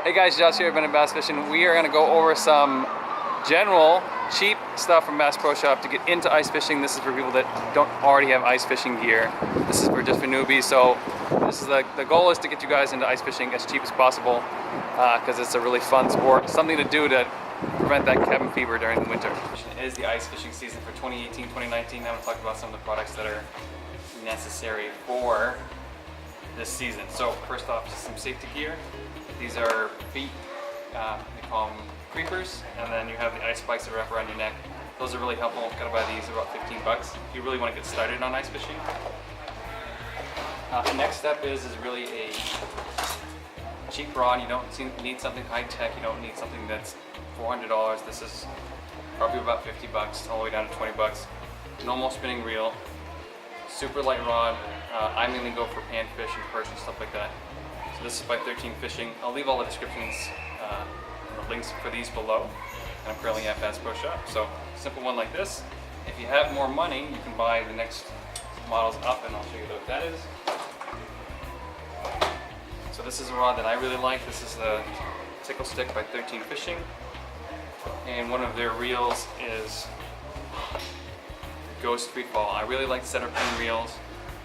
Hey guys, Josh here, I've been at Bass Fishing. We are going to go over some general cheap stuff from Bass Pro Shop to get into ice fishing. This is for people that don't already have ice fishing gear. This is just for newbies. So this is the goal is to get you guys into ice fishing as cheap as possible because it's a really fun sport. Something to do to prevent that cabin fever during the winter. It is the ice fishing season for 2018, 2019. I'm going to talk about some of the products that are necessary for this season. So first off, just some safety gear. These are feet, they call them creepers, and then you have the ice spikes that wrap around your neck. Those are really helpful. Gotta buy these, they're about 15 bucks if you really want to get started on ice fishing. The next step is really a cheap rod. You don't need something high tech, you don't need something that's $400. This is probably about 50 bucks, all the way down to 20 bucks. Normal spinning reel, super light rod. I mainly go for panfish and perch and stuff like that. So this is by 13 Fishing. I'll leave all the descriptions and the links for these below. And I'm currently at Bass Pro Shop. So simple one like this. If you have more money, you can buy the next models up, and I'll show you what that is. So this is a rod that I really like. This is the Tickle Stick by 13 Fishing. And one of their reels is the Ghost Free Fall. I really like center pin reels.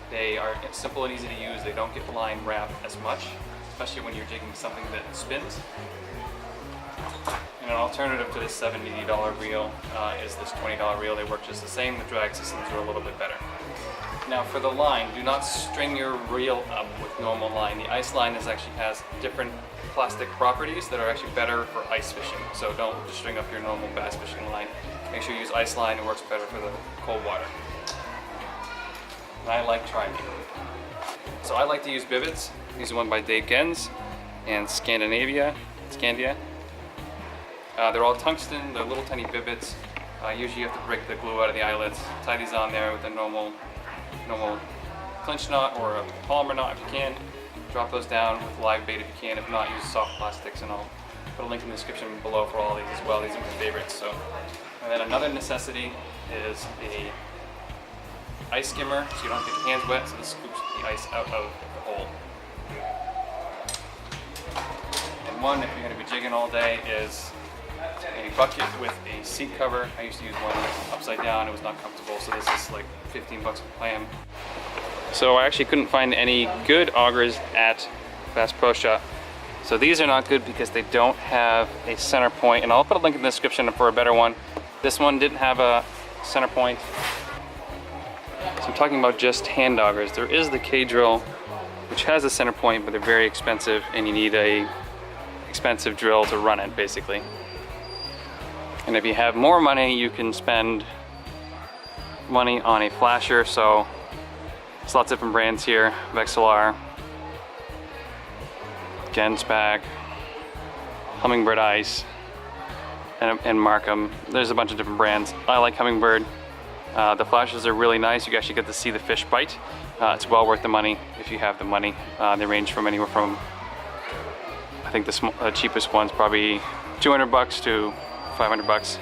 They are simple and easy to use. They don't get line wrapped as much, especially when you're jigging something that spins. And an alternative to this $70 reel is this $20 reel. They work just the same. The drag systems are a little bit better. Now for the line, do not string your reel up with normal line. The ice line actually has different plastic properties that are actually better for ice fishing. So don't just string up your normal bass fishing line. Make sure you use ice line. It works better for the cold water. I like trying. So I like to use Bivots. These are one by Dave Gens and Scandia. They're all tungsten, they're little tiny Bivots. Usually you have to break the glue out of the eyelets. Tie these on there with a normal clinch knot or a polymer knot if you can. Drop those down with live bait if you can. If not, use soft plastics, and I'll put a link in the description below for all of these as well. These are my favorites. So, and then another necessity is a ice skimmer, so you don't get your hands wet, so this scoops the ice out of the hole. And one, if you're going to be jigging all day, is a bucket with a seat cover. I used to use one upside down, it was not comfortable, so this is like 15 bucks a clam. So I actually couldn't find any good augers at Bass Pro Shop. So these are not good because they don't have a center point, and I'll put a link in the description for a better one. This one didn't have a center point. So I'm talking about just hand augers. There is the K-drill, which has a center point, but they're very expensive, and you need a expensive drill to run it, basically. And if you have more money, you can spend money on a flasher. So there's lots of different brands here: Vexilar, Genspec, Humminbird Ice, and Markham. There's a bunch of different brands. I like Humminbird. The flashes are really nice. You actually get to see the fish bite. It's well worth the money if you have the money. They range from anywhere from, I think the cheapest one's probably 200 bucks to 500 bucks.